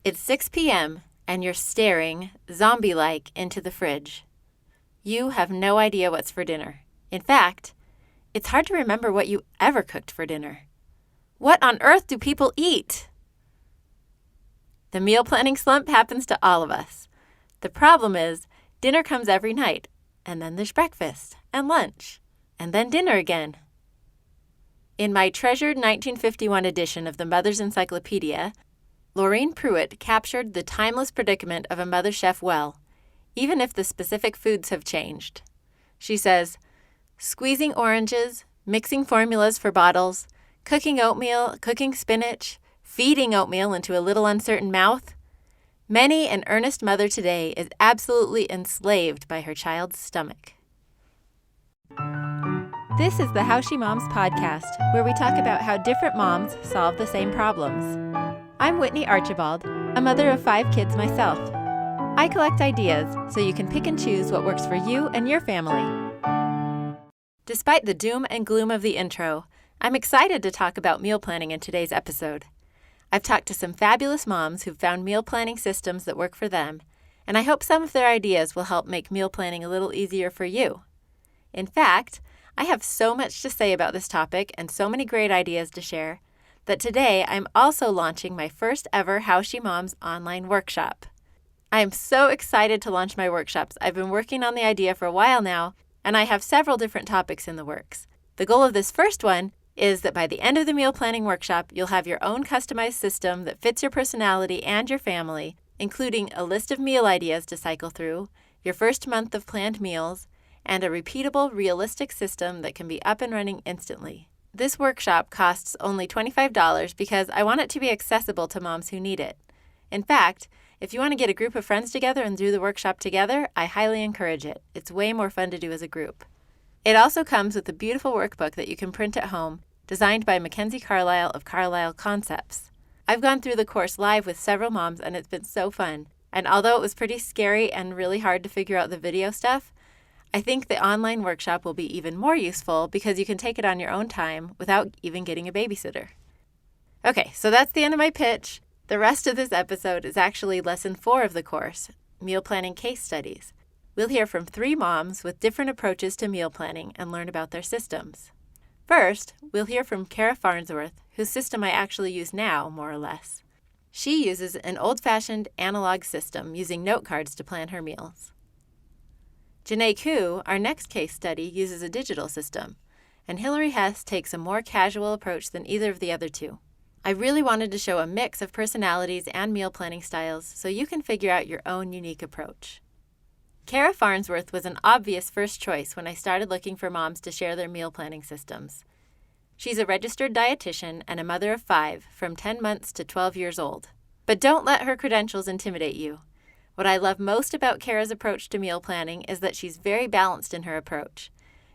It's 6 p.m., and you're staring, zombie-like, into the fridge. You have no idea what's for dinner. In fact, it's hard to remember what you ever cooked for dinner. What on earth do people eat? The meal planning slump happens to all of us. The problem is, dinner comes every night, and then there's breakfast, and lunch, and then dinner again. In my treasured 1951 edition of the Mother's Encyclopedia, Laureen Pruitt captured the timeless predicament of a mother chef well, even if the specific foods have changed. She says, squeezing oranges, mixing formulas for bottles, cooking oatmeal, cooking spinach, feeding oatmeal into a little uncertain mouth. Many an earnest mother today is absolutely enslaved by her child's stomach. This is the How She Moms podcast, where we talk about how different moms solve the same problems. I'm Whitney Archibald, a mother of 5 kids myself. I collect ideas so you can pick and choose what works for you and your family. Despite the doom and gloom of the intro, I'm excited to talk about meal planning in today's episode. I've talked to some fabulous moms who've found meal planning systems that work for them, and I hope some of their ideas will help make meal planning a little easier for you. In fact, I have so much to say about this topic and so many great ideas to share that today I'm also launching my first ever How She Moms online workshop. I am so excited to launch my workshops. I've been working on the idea for a while now, and I have several different topics in the works. The goal of this first one is that by the end of the meal planning workshop, you'll have your own customized system that fits your personality and your family, including a list of meal ideas to cycle through, your first month of planned meals, and a repeatable, realistic system that can be up and running instantly. This workshop costs only $25 because I want it to be accessible to moms who need it. In fact, if you want to get a group of friends together and do the workshop together, I highly encourage it. It's way more fun to do as a group. It also comes with a beautiful workbook that you can print at home, designed by Mackenzie Carlisle of Carlisle Concepts. I've gone through the course live with several moms, and it's been so fun. And although it was pretty scary and really hard to figure out the video stuff, I think the online workshop will be even more useful because you can take it on your own time without even getting a babysitter. Okay, so that's the end of my pitch. The rest of this episode is actually lesson 4 of the course, Meal Planning Case Studies. We'll hear from 3 moms with different approaches to meal planning and learn about their systems. First, we'll hear from Kara Farnsworth, whose system I actually use now, more or less. She uses an old-fashioned analog system using note cards to plan her meals. Janae Ku, our next case study, uses a digital system, and Hillary Hess takes a more casual approach than either of the other two. I really wanted to show a mix of personalities and meal planning styles so you can figure out your own unique approach. Kara Farnsworth was an obvious first choice when I started looking for moms to share their meal planning systems. She's a registered dietitian and a mother of 5 from 10 months to 12 years old. But don't let her credentials intimidate you. What I love most about Kara's approach to meal planning is that she's very balanced in her approach.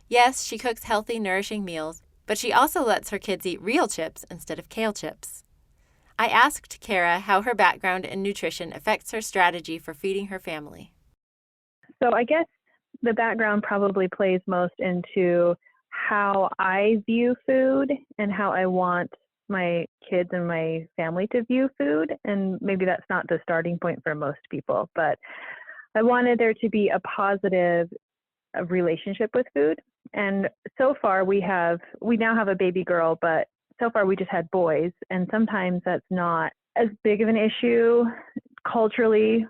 Yes, she cooks healthy, nourishing meals, but she also lets her kids eat real chips instead of kale chips. I asked Kara how her background in nutrition affects her strategy for feeding her family. So I guess the background probably plays most into how I view food and how I want my kids and my family to view food. And maybe that's not the starting point for most people, but I wanted there to be a positive relationship with food. And so far we now have a baby girl, but so far we just had boys. And sometimes that's not as big of an issue culturally.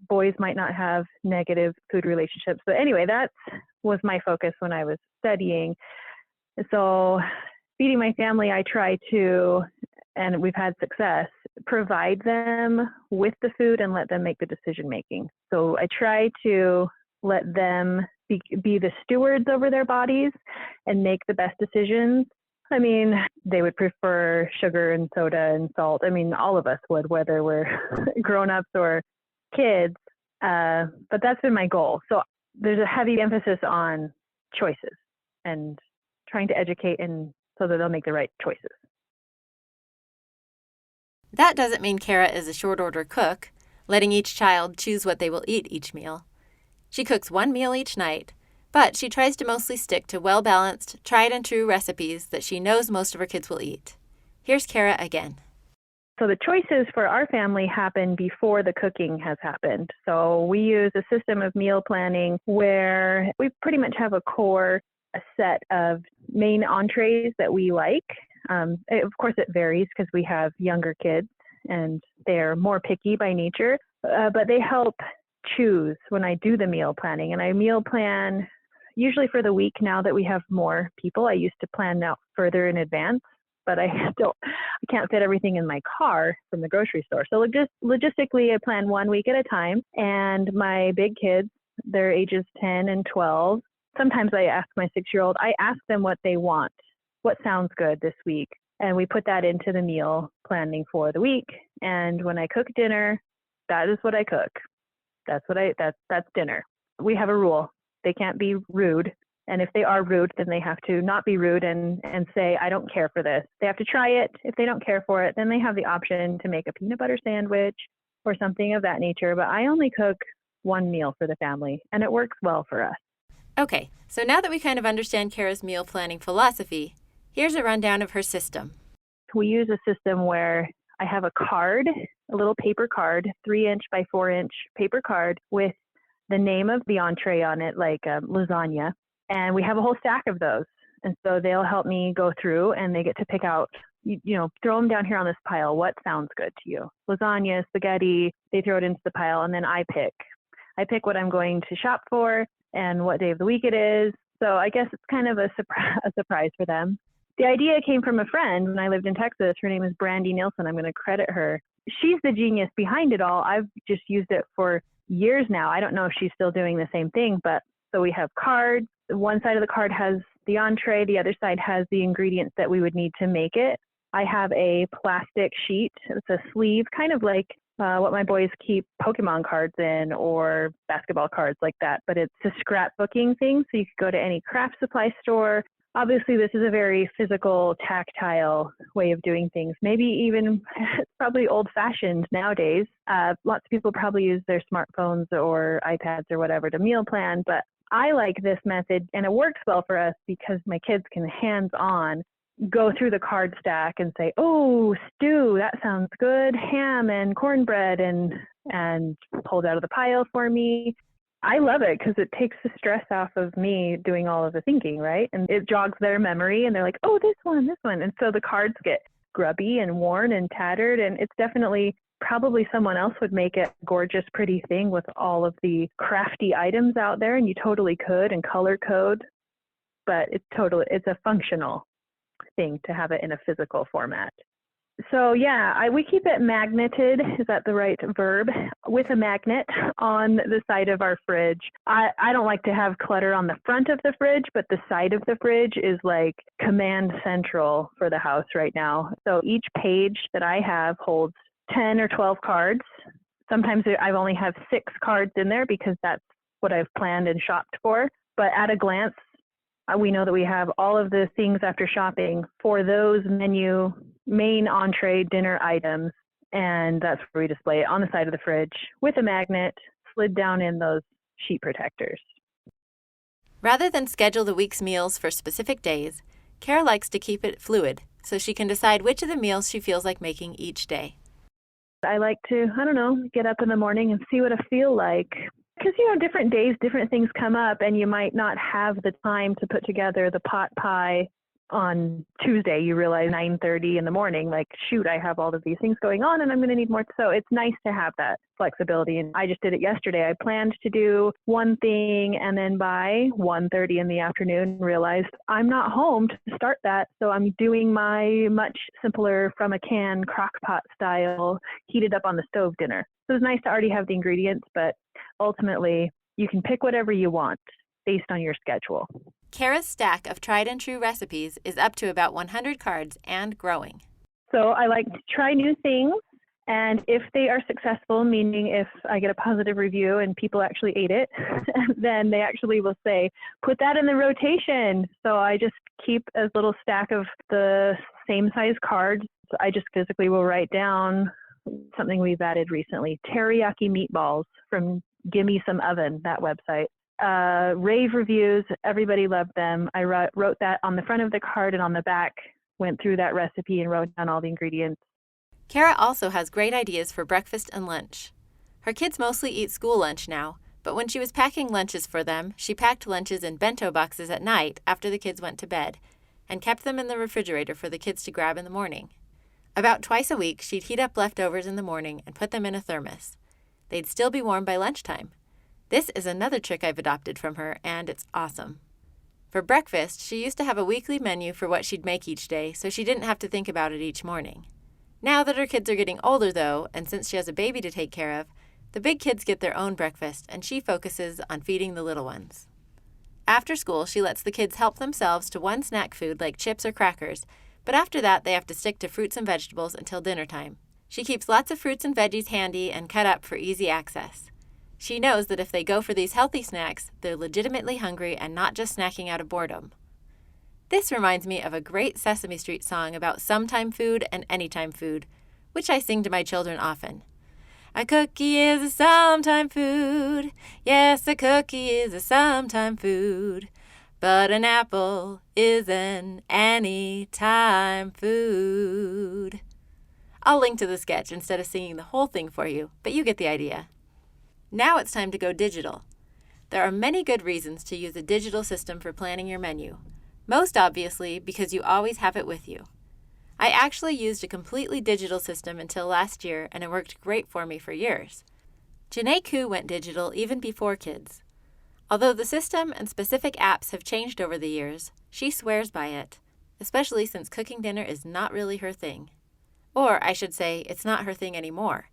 Boys might not have negative food relationships. But anyway, that was my focus when I was studying. So feeding my family, I try to, and we've had success, provide them with the food and let them make the decision making. So I try to let them be the stewards over their bodies and make the best decisions. I mean, they would prefer sugar and soda and salt. I mean, all of us would, whether we're grown-ups or kids, but that's been my goal. So there's a heavy emphasis on choices and trying to educate and so that they'll make the right choices. That doesn't mean Kara is a short-order cook, letting each child choose what they will eat each meal. She cooks 1 meal each night, but she tries to mostly stick to well-balanced, tried-and-true recipes that she knows most of her kids will eat. Here's Kara again. So the choices for our family happen before the cooking has happened. So we use a system of meal planning where we pretty much have a set of main entrees that we like. Of course, it varies because we have younger kids and they're more picky by nature, but they help choose when I do the meal planning. And I meal plan usually for the week now that we have more people. I used to plan out further in advance, but I can't fit everything in my car from the grocery store. So logistically, I plan 1 week at a time. And my big kids, they're ages 10 and 12. Sometimes I ask my 6-year-old, I ask them what they want, what sounds good this week. And we put that into the meal planning for the week. And when I cook dinner, that is what I cook. That's dinner. We have a rule. They can't be rude. And if they are rude, then they have to not be rude and say, I don't care for this. They have to try it. If they don't care for it, then they have the option to make a peanut butter sandwich or something of that nature. But I only cook one meal for the family, and it works well for us. Okay, so now that we kind of understand Kara's meal planning philosophy, here's a rundown of her system. We use a system where I have a card, a little paper card, 3-inch by 4-inch paper card with the name of the entree on it, like lasagna. And we have a whole stack of those. And so they'll help me go through and they get to pick out, throw them down here on this pile. What sounds good to you? Lasagna, spaghetti, they throw it into the pile and then I pick. I pick what I'm going to shop for and what day of the week it is. So I guess it's kind of a surprise for them. The idea came from a friend when I lived in Texas. Her name is Brandy Nielsen. I'm going to credit her. She's the genius behind it all. I've just used it for years now. I don't know if she's still doing the same thing, but so we have cards. One side of the card has the entree. The other side has the ingredients that we would need to make it. I have a plastic sheet. It's a sleeve, kind of like what my boys keep Pokemon cards in or basketball cards like that. But it's a scrapbooking thing. So you could go to any craft supply store. Obviously, this is a very physical, tactile way of doing things. Maybe even it's probably old-fashioned nowadays. Lots of people probably use their smartphones or iPads or whatever to meal plan, but I like this method, and it works well for us because my kids can hands-on go through the card stack and say, oh, stew, that sounds good, ham and cornbread, and pulled out of the pile for me. I love it because it takes the stress off of me doing all of the thinking, right? And it jogs their memory, and they're like, oh, this one. And so the cards get grubby and worn and tattered, and it's definitely probably someone else would make it a gorgeous, pretty thing with all of the crafty items out there, and you totally could, and color code, but it's a functional thing to have it in a physical format. So yeah, we keep it magneted, is that the right verb, with a magnet on the side of our fridge. I don't like to have clutter on the front of the fridge, but the side of the fridge is like command central for the house right now. So each page that I have holds 10 or 12 cards. Sometimes I only have 6 cards in there because that's what I've planned and shopped for. But at a glance, we know that we have all of the things after shopping for those main entree dinner items. And that's where we display it on the side of the fridge with a magnet slid down in those sheet protectors. Rather than schedule the week's meals for specific days, Kara likes to keep it fluid so she can decide which of the meals she feels like making each day. I like to, get up in the morning and see what I feel like. Because, different days, different things come up, and you might not have the time to put together the pot pie on Tuesday. You realize 9:30 in the morning, like, shoot, I have all of these things going on and I'm going to need more. So it's nice to have that flexibility. And I just did it yesterday. I planned to do one thing, and then by 1:30 in the afternoon realized I'm not home to start that. So I'm doing my much simpler from a can crock pot style heated up on the stove dinner. So it's nice to already have the ingredients, but ultimately you can pick whatever you want based on your schedule. Kara's stack of tried and true recipes is up to about 100 cards and growing. So I like to try new things, and if they are successful, meaning if I get a positive review and people actually ate it, then they actually will say, put that in the rotation. So I just keep a little stack of the same size cards. I just physically will write down something we've added recently, teriyaki meatballs from Gimme Some Oven, that website. Rave reviews, everybody loved them. I wrote that on the front of the card, and on the back went through that recipe and wrote down all the ingredients. Kara also has great ideas for breakfast and lunch. Her kids mostly eat school lunch now, but when she was packing lunches for them, she packed lunches in bento boxes at night after the kids went to bed and kept them in the refrigerator for the kids to grab in the morning. About twice a week, she'd heat up leftovers in the morning and put them in a thermos. They'd still be warm by lunchtime. This is another trick I've adopted from her, and it's awesome. For breakfast, she used to have a weekly menu for what she'd make each day, so she didn't have to think about it each morning. Now that her kids are getting older, though, and since she has a baby to take care of, the big kids get their own breakfast, and she focuses on feeding the little ones. After school, she lets the kids help themselves to one snack food like chips or crackers, but after that they have to stick to fruits and vegetables until dinner time. She keeps lots of fruits and veggies handy and cut up for easy access. She knows that if they go for these healthy snacks, they're legitimately hungry and not just snacking out of boredom. This reminds me of a great Sesame Street song about sometime food and anytime food, which I sing to my children often. A cookie is a sometime food. Yes, a cookie is a sometime food. But an apple is an anytime food. I'll link to the sketch instead of singing the whole thing for you, but you get the idea. Now it's time to go digital. There are many good reasons to use a digital system for planning your menu. Most obviously because you always have it with you. I actually used a completely digital system until last year, and it worked great for me for years. Janae Ku went digital even before kids. Although the system and specific apps have changed over the years, she swears by it, especially since cooking dinner is not really her thing. Or, I should say, it's not her thing anymore.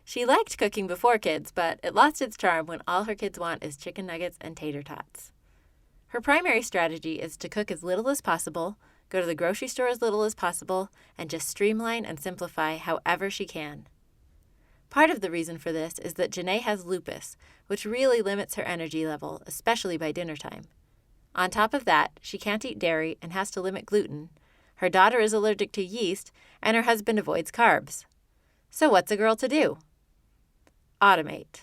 She liked cooking before kids, but it lost its charm when all her kids want is chicken nuggets and tater tots. Her primary strategy is to cook as little as possible, go to the grocery store as little as possible, and just streamline and simplify however she can. Part of the reason for this is that Janae has lupus, which really limits her energy level, especially by dinner time. On top of that, she can't eat dairy and has to limit gluten. Her daughter is allergic to yeast, and her husband avoids carbs. So what's a girl to do? Automate.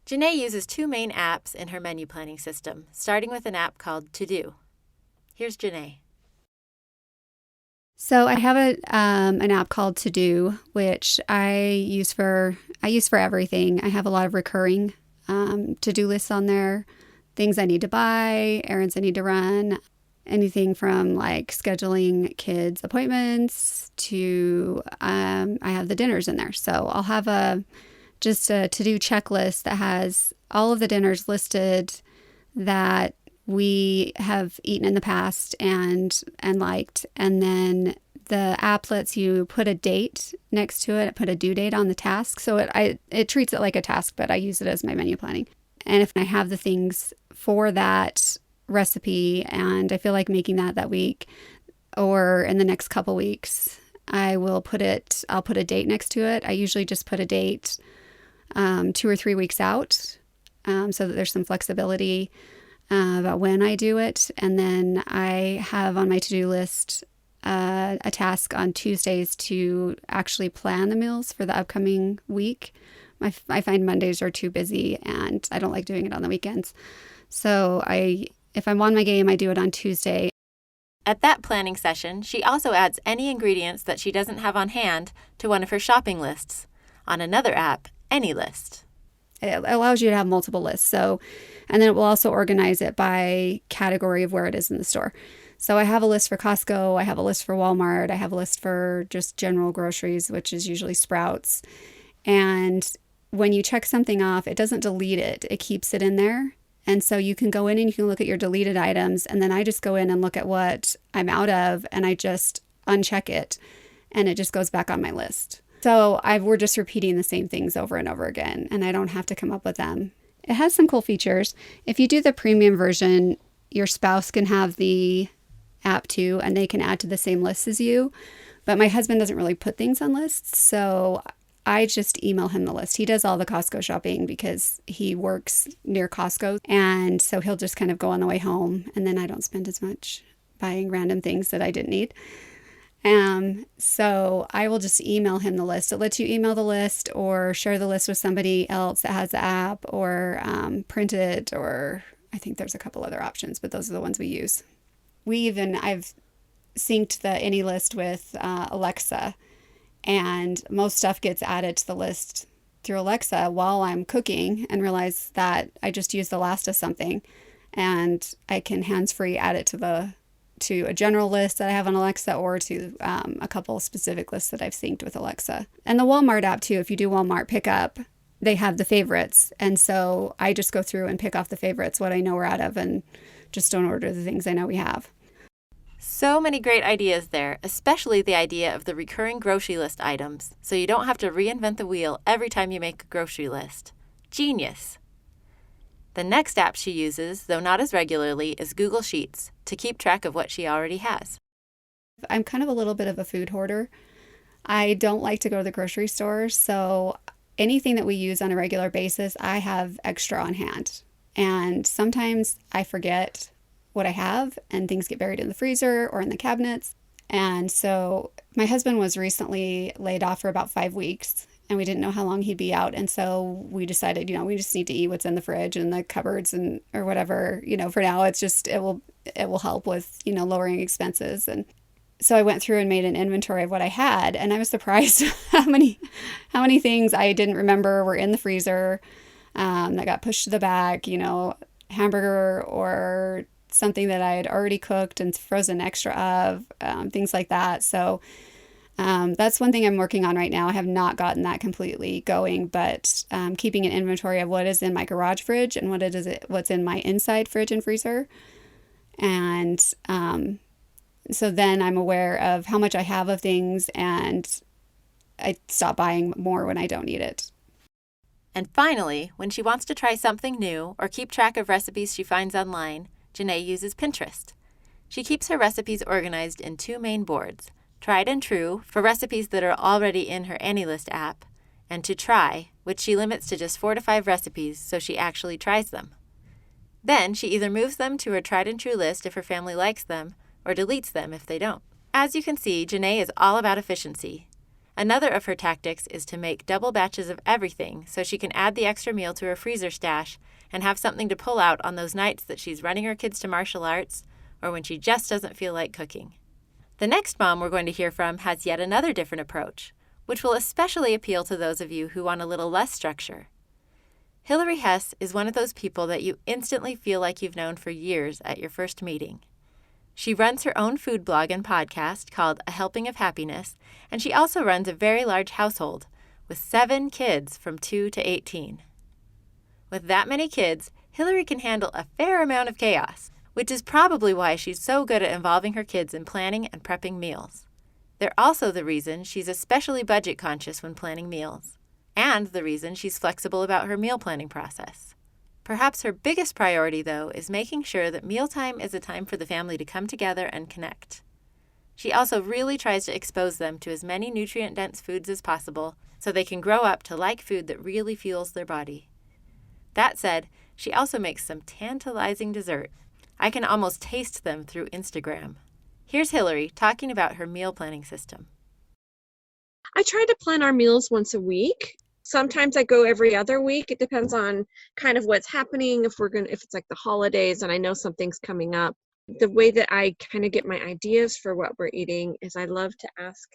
Janae uses two main apps in her menu planning system, starting with an app called To Do. Here's Janae. So I have an app called To Do, which I use for everything. I have a lot of recurring to-do lists on there, things I need to buy, errands I need to run, anything from like scheduling kids' appointments to I have the dinners in there. So I'll have just a to-do checklist that has all of the dinners listed that we have eaten in the past and liked. And then the app lets you put a date next to it, put a due date on the task. So it treats it like a task, but I use it as my menu planning. And if I have the things for that recipe and I feel like making that week or in the next couple weeks, I'll put a date next to it. I usually just put a date 2 or 3 weeks out so that there's some flexibility about when I do it. And then I have on my to-do list a task on Tuesdays to actually plan the meals for the upcoming week. I find Mondays are too busy and I don't like doing it on the weekends. So if I'm on my game, I do it on Tuesday. At that planning session, she also adds any ingredients that she doesn't have on hand to one of her shopping lists. On another app, Any List. It allows you to have multiple lists. And then it will also organize it by category of where it is in the store. So I have a list for Costco. I have a list for Walmart. I have a list for just general groceries, which is usually Sprouts. And when you check something off, it doesn't delete it. It keeps it in there. And so you can go in and you can look at your deleted items. And then I just go in and look at what I'm out of and I just uncheck it. And it just goes back on my list. So we're just repeating the same things over and over again, and I don't have to come up with them. It has some cool features. If you do the premium version, your spouse can have the app too, and they can add to the same list as you. But my husband doesn't really put things on lists, so I just email him the list. He does all the Costco shopping because he works near Costco, and so he'll just kind of go on the way home, and then I don't spend as much buying random things that I didn't need. So I will just email him the list. It lets you email the list or share the list with somebody else that has the app or print it, or I think there's a couple other options, but those are the ones we use. I've synced the Any List with Alexa, And most stuff gets added to the list through Alexa while I'm cooking, and realize that I just used the last of something, and I can hands-free add it to a general list that I have on Alexa, or to a couple specific lists that I've synced with Alexa. And the Walmart app too, if you do Walmart pickup, they have the favorites. And so I just go through and pick off the favorites, what I know we're out of, and just don't order the things I know we have. So many great ideas there, especially the idea of the recurring grocery list items, so you don't have to reinvent the wheel every time you make a grocery list. Genius! The next app she uses, though not as regularly, is Google Sheets to keep track of what she already has. I'm kind of a little bit of a food hoarder. I don't like to go to the grocery store, so anything that we use on a regular basis, I have extra on hand. And sometimes I forget what I have, and things get buried in the freezer or in the cabinets. And so my husband was recently laid off for about 5 weeks, and we didn't know how long he'd be out. And so we decided, we just need to eat what's in the fridge and the cupboards and or whatever. For now, it's just it will help with lowering expenses. And so I went through and made an inventory of what I had, and I was surprised how many things I didn't remember were in the freezer that got pushed to the back. Hamburger or something that I had already cooked and frozen extra of, things like that. So that's one thing I'm working on right now. I have not gotten that completely going, but keeping an inventory of what is in my garage fridge and what's in my inside fridge and freezer. And so then I'm aware of how much I have of things, and I stop buying more when I don't need it. And finally, when she wants to try something new or keep track of recipes she finds online, Janae uses Pinterest. She keeps her recipes organized in 2 main boards: Tried and True, for recipes that are already in her AnyList app, and To Try, which she limits to just 4 to 5 recipes so she actually tries them. Then she either moves them to her Tried and True list if her family likes them, or deletes them if they don't. As you can see, Janae is all about efficiency. Another of her tactics is to make double batches of everything so she can add the extra meal to her freezer stash and have something to pull out on those nights that she's running her kids to martial arts or when she just doesn't feel like cooking. The next mom we're going to hear from has yet another different approach, which will especially appeal to those of you who want a little less structure. Hillary Hess is one of those people that you instantly feel like you've known for years at your first meeting. She runs her own food blog and podcast called A Helping of Happiness, and she also runs a very large household with 7 kids from 2 to 18. With that many kids, Hillary can handle a fair amount of chaos, which is probably why she's so good at involving her kids in planning and prepping meals. They're also the reason she's especially budget conscious when planning meals, and the reason she's flexible about her meal planning process. Perhaps her biggest priority, though, is making sure that mealtime is a time for the family to come together and connect. She also really tries to expose them to as many nutrient-dense foods as possible so they can grow up to like food that really fuels their body. That said, she also makes some tantalizing dessert. I can almost taste them through Instagram. Here's Hillary talking about her meal planning system. I try to plan our meals once a week. Sometimes I go every other week. It depends on kind of what's happening. If it's like the holidays and I know something's coming up. The way that I kind of get my ideas for what we're eating is I love to ask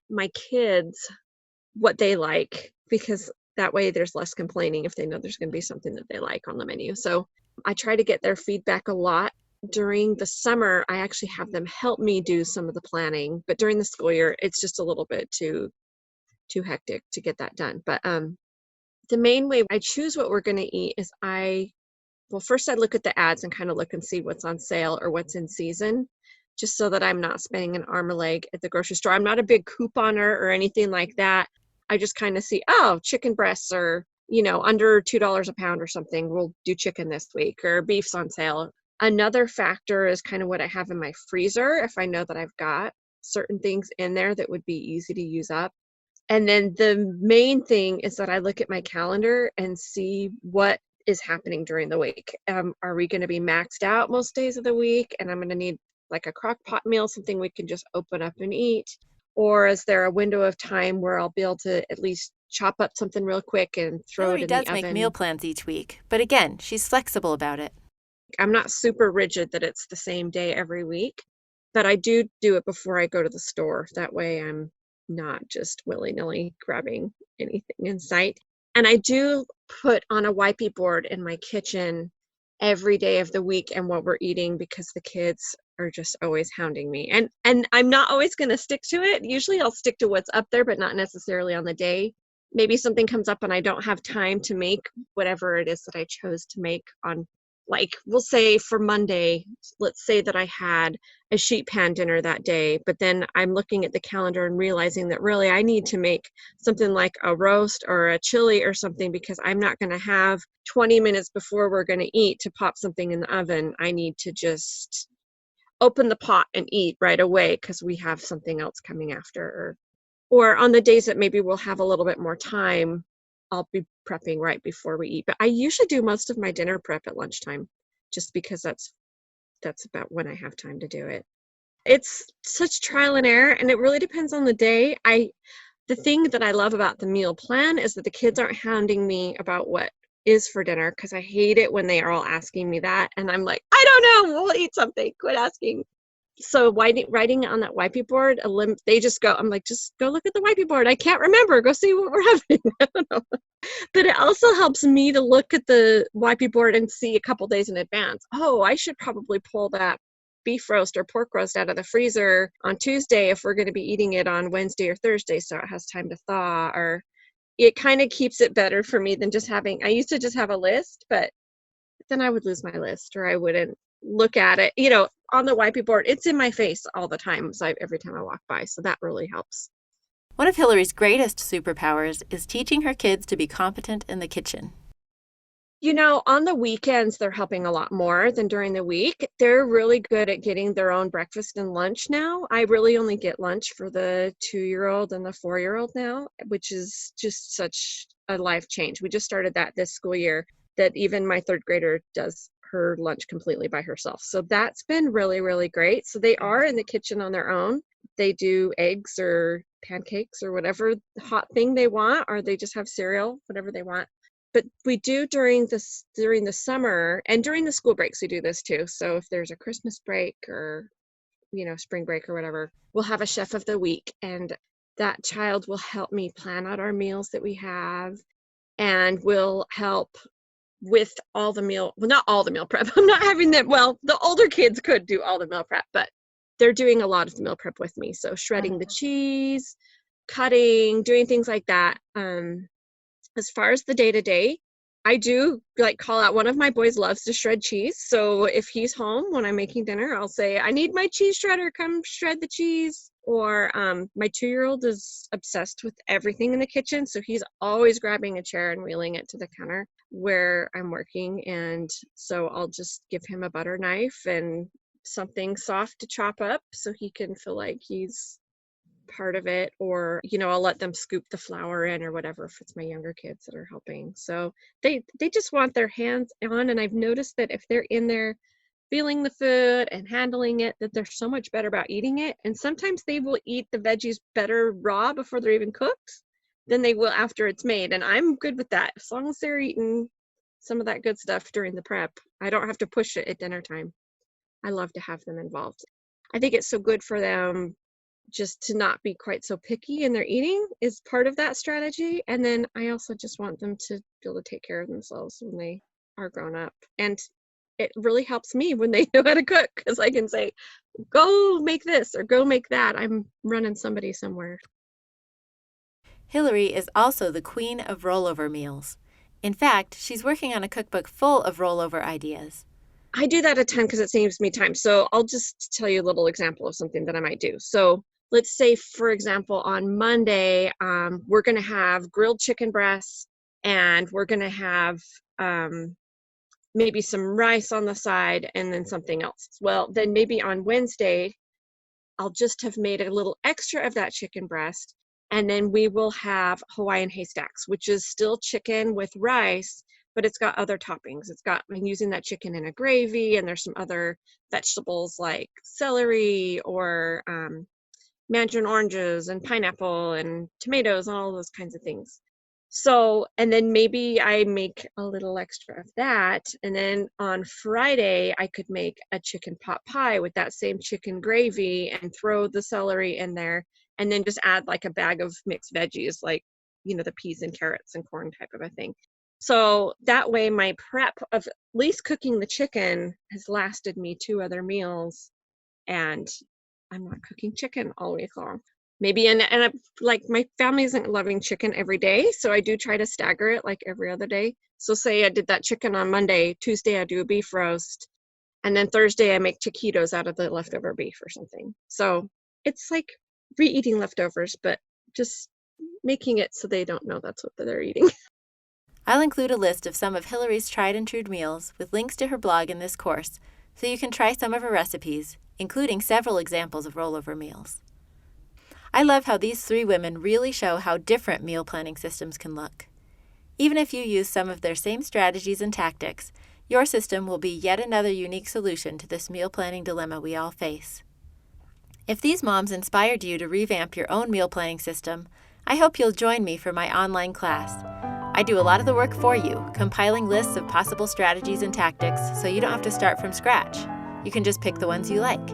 my kids what they like, because that way there's less complaining if they know there's going to be something that they like on the menu. So I try to get their feedback a lot. During the summer, I actually have them help me do some of the planning, but during the school year, it's just a little bit too hectic to get that done. But the main way I choose what we're going to eat is first I look at the ads and kind of look and see what's on sale or what's in season, just so that I'm not spending an arm or leg at the grocery store. I'm not a big couponer or anything like that. I just kind of see, chicken breasts are, under $2 a pound or something. We'll do chicken this week, or beef's on sale. Another factor is kind of what I have in my freezer. If I know that I've got certain things in there that would be easy to use up. And then the main thing is that I look at my calendar and see what is happening during the week. Are we going to be maxed out most days of the week? And I'm going to need like a crock pot meal, something we can just open up and eat. Or is there a window of time where I'll be able to at least chop up something real quick and throw it in the oven? Hillary does make meal plans each week, but again, she's flexible about it. I'm not super rigid that it's the same day every week, but I do it before I go to the store. That way I'm not just willy-nilly grabbing anything in sight. And I do put on a wipey board in my kitchen every day of the week and what we're eating, because the kids are just always hounding me. And I'm not always going to stick to it. Usually I'll stick to what's up there, but not necessarily on the day. Maybe something comes up and I don't have time to make whatever it is that I chose to make on, like, we'll say for Monday, let's say that I had a sheet pan dinner that day, but then I'm looking at the calendar and realizing that really I need to make something like a roast or a chili or something, because I'm not going to have 20 minutes before we're going to eat to pop something in the oven. I need to just open the pot and eat right away because we have something else coming after. Or on the days that maybe we'll have a little bit more time, I'll be prepping right before we eat. But I usually do most of my dinner prep at lunchtime, just because that's about when I have time to do it. It's such trial and error, and it really depends on the day. The thing that I love about the meal plan is that the kids aren't hounding me about what is for dinner, because I hate it when they are all asking me that, and I'm like, I don't know, we'll eat something, quit asking. So writing on that wipey board, they just go, I'm like, just go look at the wipey board. I can't remember. Go see what we're having. I don't know. But it also helps me to look at the wipey board and see a couple days in advance. Oh, I should probably pull that beef roast or pork roast out of the freezer on Tuesday if we're going to be eating it on Wednesday or Thursday, so it has time to thaw. Or it kind of keeps it better for me than just having, I used to just have a list, but then I would lose my list, or I wouldn't look at it, on the wipey board. It's in my face all the time, so every time I walk by. So that really helps. One of Hillary's greatest superpowers is teaching her kids to be competent in the kitchen. On the weekends, they're helping a lot more than during the week. They're really good at getting their own breakfast and lunch now. I really only get lunch for the 2-year-old and the 4-year-old now, which is just such a life change. We just started that this school year, that even my 3rd grader does her lunch completely by herself. So that's been really, really great. So they are in the kitchen on their own. They do eggs or pancakes or whatever hot thing they want, or they just have cereal, whatever they want. But we do during the summer and during the school breaks, we do this too. So if there's a Christmas break or, spring break or whatever, we'll have a chef of the week, and that child will help me plan out our meals that we have, and will help with all the meal, well, not all the meal prep. I'm not having them. Well, the older kids could do all the meal prep, but they're doing a lot of the meal prep with me. So shredding the cheese, cutting, doing things like that. As far as the day-to-day, I do call out. One of my boys loves to shred cheese. So if he's home when I'm making dinner, I'll say, I need my cheese shredder, come shred the cheese. Or my 2-year-old is obsessed with everything in the kitchen. So he's always grabbing a chair and wheeling it to the counter where I'm working. And so I'll just give him a butter knife and something soft to chop up so he can feel like he's part of it. Or I'll let them scoop the flour in or whatever if it's my younger kids that are helping. So they just want their hands on, and I've noticed that if they're in there feeling the food and handling it, that they're so much better about eating it. And sometimes they will eat the veggies better raw before they're even cooked than they will after it's made, and I'm good with that. As long as they're eating some of that good stuff during the prep, I don't have to push it at dinner time. I love to have them involved. I think it's so good for them just to not be quite so picky in their eating is part of that strategy. And then I also just want them to be able to take care of themselves when they are grown up. And it really helps me when they know how to cook, because I can say, go make this or go make that. I'm running somebody somewhere. Hillary is also the queen of rollover meals. In fact, she's working on a cookbook full of rollover ideas. I do that a ton because it saves me time. So I'll just tell you a little example of something that I might do. So let's say, for example, on Monday, we're going to have grilled chicken breasts, and we're going to have maybe some rice on the side and then something else. Well, then maybe on Wednesday, I'll just have made a little extra of that chicken breast, and then we will have Hawaiian haystacks, which is still chicken with rice, but it's got other toppings. I'm using that chicken in a gravy, and there's some other vegetables like celery or mandarin oranges and pineapple and tomatoes and all those kinds of things. So, and then maybe I make a little extra of that. And then on Friday, I could make a chicken pot pie with that same chicken gravy and throw the celery in there and then just add like a bag of mixed veggies, like, the peas and carrots and corn type of a thing. So that way my prep of at least cooking the chicken has lasted me 2 other meals, and I'm not cooking chicken all week long. Maybe, and like my family isn't loving chicken every day, so I do try to stagger it like every other day. So say I did that chicken on Monday, Tuesday I do a beef roast, and then Thursday I make taquitos out of the leftover beef or something. So it's like re-eating leftovers, but just making it so they don't know that's what they're eating. I'll include a list of some of Hillary's tried and true meals with links to her blog in this course, so you can try some of her recipes, including several examples of rollover meals. I love how these 3 women really show how different meal planning systems can look. Even if you use some of their same strategies and tactics, your system will be yet another unique solution to this meal planning dilemma we all face. If these moms inspired you to revamp your own meal planning system, I hope you'll join me for my online class. I do a lot of the work for you, compiling lists of possible strategies and tactics so you don't have to start from scratch. You can just pick the ones you like.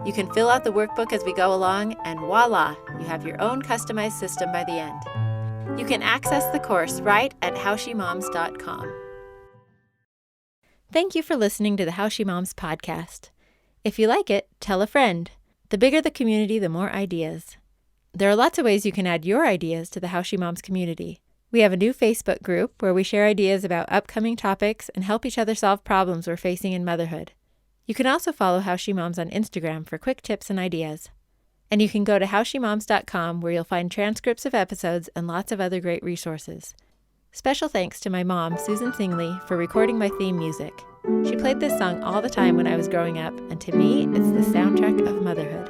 You can fill out the workbook as we go along, and voila, you have your own customized system by the end. You can access the course right at howshemoms.com. Thank you for listening to the How She Moms podcast. If you like it, tell a friend. The bigger the community, the more ideas. There are lots of ways you can add your ideas to the How She Moms community. We have a new Facebook group where we share ideas about upcoming topics and help each other solve problems we're facing in motherhood. You can also follow How She Moms on Instagram for quick tips and ideas. And you can go to howshemoms.com where you'll find transcripts of episodes and lots of other great resources. Special thanks to my mom, Susan Singley, for recording my theme music. She played this song all the time when I was growing up, and to me, it's the soundtrack of motherhood.